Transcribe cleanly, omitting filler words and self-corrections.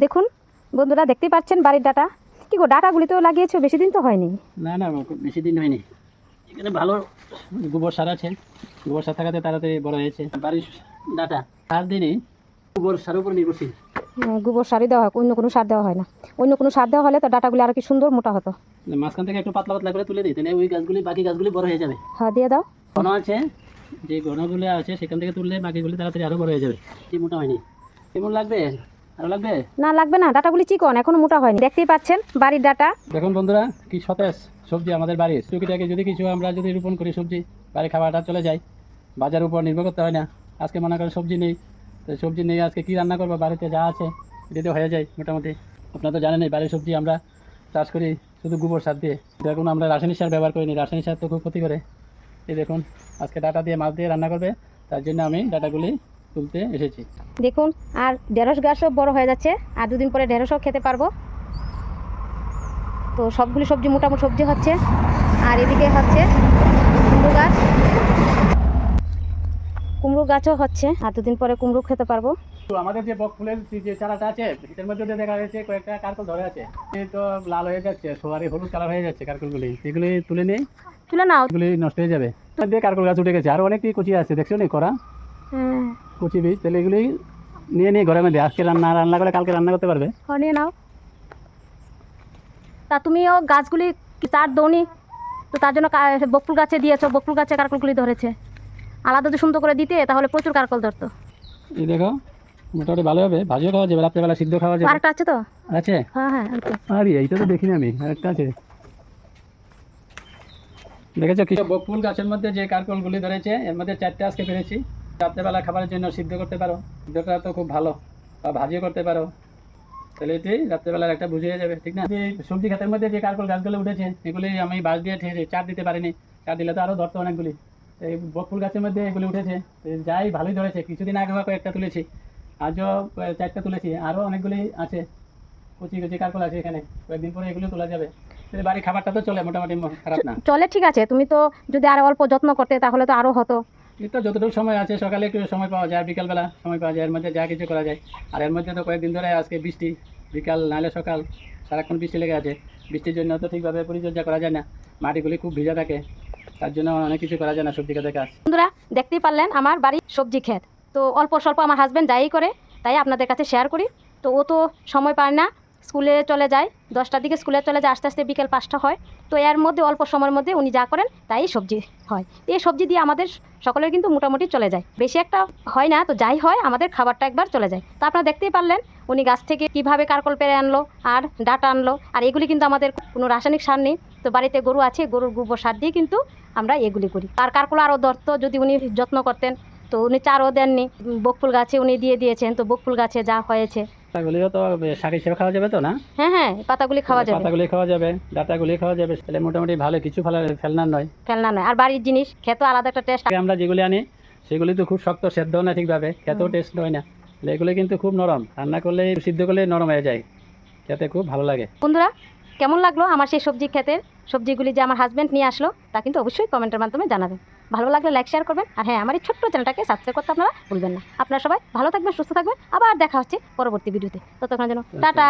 দেখুন বন্ধুরা, দেখতেই পাচ্ছেন বাড়ির ডাটা। কি গো, ডাটাগুলি তো লাগিয়েছো, বেশি দিন তো হয়নি। না না, বেশি দিন হয়নি। এখানে ভালো গোবর সার আছে, গোবর সার থাকাতে তাড়াতাড়ি বড় হয়েছে। বাড়ির ডাটা সার দিনই গোবর সারের উপর নির্ভরশীল। গোবর সারই দেওয়া হয়, অন্য কোনো সার দেওয়া হয় না। অন্য কোনো সার দেওয়া হলে তো ডাটাগুলি আরো কি সুন্দর মোটা হতো। মাঝখান থেকে একটু পাতলা পাতলা করে তুলে দিই, তাহলে ওই গাছগুলি বাকি গাছগুলি বড় হয়ে যাবে। হ্যাঁ, দিয়ে দাও। ঘন আছে, যে ঘনগুলো আছে সেখান থেকে তুললে বাকিগুলি তাড়াতাড়ি আরও বড় হয়ে যাবে। কি মোটা হয়নি, কেমন লাগবে? আরও লাগবে? না, লাগবে না, ডাটাগুলি চিকন, এখনো মোটা হয়নি। দেখতেই পাচ্ছেন বাড়ির ডাটা। দেখুন বন্ধুরা, কি সতেজ সবজি আমাদের বাড়ির। টুকিটাকে যদি কিছু আমরা যদি রোপণ করি সবজি, বাড়ির খাবারটা চলে যায়, বাজারের উপর নির্ভর করতে হয় না। আজকে মনে করেন সবজি নেই, তো সবজি নেই, আজকে কী রান্না করবো, বাড়িতে যা আছে এটাতে হয়ে যায় মোটামুটি। আপনারা তো জানেন এই বাড়ির সবজি আমরা চাষ করি শুধু গোবর সার দিয়ে। দেখুন আমরা রাসায়নিক সার ব্যবহার করিনি, রাসায়নিক সার তো খুব ক্ষতি করে। এই দেখুন আজকে ডাটা দিয়ে মাছ দিয়ে রান্না করবে, তার জন্য আমি ডাটাগুলি তুলতে এসেছি। দেখুন, আর ঢেঁড়স গাছও বড় হয়ে যাচ্ছে, আর দুদিন পরে ঢেঁড়সও খেতে পারবো। তো সবগুলি সবজি মোটামুটি সবজি হচ্ছে। আর এদিকে হচ্ছে কুমড়ো গাছ, কুমড়ো গাছও হচ্ছে, আর দুদিন পরে কুমড়ো খেতে পারবো। তো আমাদের যে বক ফুলের যে চারাটা আছে এটার মধ্যে দেখা যাচ্ছে কয়েকটা কারকল ধরে আছে, এই তো লাল হয়ে যাচ্ছে, সোয়ারি হলুদ কালার হয়ে যাচ্ছে কারকলগুলি। এগুলি তুলে নেই, তুলে নাও। এগুলি নষ্ট হয়ে যাবে। দিয়ে কারকল গাছ উঠে গেছে, আরও অনেক কচি আছে, দেখছো নি করা হ্যাঁ, কচি বীজ। তাহলে এগুলি নিয়ে নিয়ে ঘরের মধ্যে আজকে রান্না করে কালকে রান্না করতে পারবে। নিয়ে নাও। তা তুমিও গাছগুলি চার দৌনি, তো তার জন্য বকুল গাছে দিয়েছো, বকুল গাছে কারকলগুলি ধরেছে। আলাদা যদি সুন্দর করে দিতে তাহলে প্রচুর কারকল ধরতো। এই দেখো মোটামুটি ভালো হবে, ভাজিও খাওয়া যাবে, রাত্রেবেলা সিদ্ধ খাওয়া যাবে। আরেকটা আছে তো? আছে, হ্যাঁ হ্যাঁ, আরে এইটা তো দেখিনি আমি, আরেকটা আছে। দেখেছো কি বকুল গাছের মধ্যে যে কারকলগুলি ধরেছে, এর মধ্যে 4টে আজকে পেরেছি। রাত্রেবেলা খাবারের জন্য সিদ্ধ করতে পারো, সিদ্ধটা তো খুব ভালো, বা ভাজিও করতে পারো। তাহলে এটি রাত্রেবেলার একটা বুঝে যাবে, ঠিক না? এই সবজি ক্ষেতের মধ্যে যে কারকল গাছগুলো উঠেছে এগুলি আমি বাঁশ দিয়ে চার দিতে পারিনি, চার দিলে তো আরও ধরতো অনেকগুলি। এই বকুল গাছের মধ্যে এগুলি উঠেছে, যাই ভালোই ধরেছে। কিছুদিন আগে কয়েকটা তুলেছি, আজও 4টে তুলেছি, আরও অনেকগুলি আছে, কচি কচি কারকল আছে এখানে। কয়েকদিন পরে এগুলো তোলা যাবে। বাড়ির খাবারটা তো চলে মোটামুটি, খারাপ না চলে, ঠিক আছে। তুমি তো যদি আরো অল্প যত্ন করতে তাহলে তো আরো হতো। এই তো যতটুকু সময় আছে, সকালে একটু সময় পাওয়া যায়, বিকালবেলা সময় পাওয়া যায়, এর মধ্যে যা কিছু করা যায়। আর এর মধ্যে তো কয়েকদিন ধরে আজকে বৃষ্টি, বিকাল নাহলে সকাল সারাক্ষণ বৃষ্টি লেগে আছে। বৃষ্টির জন্য তো ঠিকভাবে পরিচর্যা করা যায় না, মাটিগুলি খুব ভিজা থাকে, তার জন্য অনেক কিছু করা যায় না সবজি ক্ষেতের কাজ। বন্ধুরা, দেখতেই পারলেন আমার বাড়ির সবজি ক্ষেত। তো অল্প স্বল্প আমার হাজব্যান্ড যাই করে, তাই আপনাদের কাছে শেয়ার করি। তো ও তো সময় পায় না, স্কুলে চলে যায়, 10টার দিকে স্কুলে চলে যায়, আস্তে আস্তে বিকেল 5টা হয়। তো এর মধ্যে অল্প সময়ের মধ্যে উনি যা করেন তাই সবজি হয়। তো এই সবজি দিয়ে আমাদের সকলের কিন্তু মোটামুটি চলে যায়, বেশি একটা হয় না, তো যাই হয় আমাদের খাবারটা একবার চলে যায়। তো আপনারা দেখতেই পারলেন উনি গাছ থেকে কীভাবে কারকল পেরে আনলো আর ডাটা আনলো। আর এগুলি কিন্তু আমাদের কোনো রাসায়নিক সার নেই, তো বাড়িতে গরু আছে, গরুর গোবর সার দিয়ে কিন্তু আমরা এগুলি করি। আর কারকল আরও ধরতো যদি উনি যত্ন করতেন। তো উনি চারও দেননি, বকফুল গাছে উনি দিয়ে দিয়েছেন, তো বকফুল গাছে যা হয়েছে। পাতাগুলিও তো শাক হিসেবে খাওয়া যাবে তো, না? হ্যাঁ হ্যাঁ, পাতাগুলি খাওয়া যাবে, পাতাগুলি খাওয়া যাবে, ডাটাগুলি খাওয়া যাবে, তাহলে মোটামুটি ভালো, কিছু ফেলনার নয়। ফেলনা নয়, আর বাড়ির জিনিস খেতেও আলাদা একটা টেস্ট। আমরা যেগুলি আনি সেগুলি তো খুব শক্ত, সেদ্ধ না ঠিকভাবে, খেতেও টেস্ট হয় না। এগুলি কিন্তু খুব নরম, রান্না করলে সিদ্ধ করলে নরম হয়ে যায়, খেতে খুব ভালো লাগে। বন্ধুরা, কেমন লাগলো আমার সেই সবজি ক্ষেতের সবজিগুলি যে আমার হাজব্যান্ড নিয়ে আসলো, তা কিন্তু অবশ্যই কমেন্টের মাধ্যমে জানাবেন। ভালো লাগলে লাইক শেয়ার করবেন, আর হ্যাঁ, আমার এই ছোট্ট চ্যানেলটাকে সাবস্ক্রাইব করতে আপনারা ভুলবেন না। আপনারা সবাই ভালো থাকবেন, সুস্থ থাকবেন, আবার দেখা হচ্ছে পরবর্তী ভিডিওতে। ততক্ষণ যেন টাটা।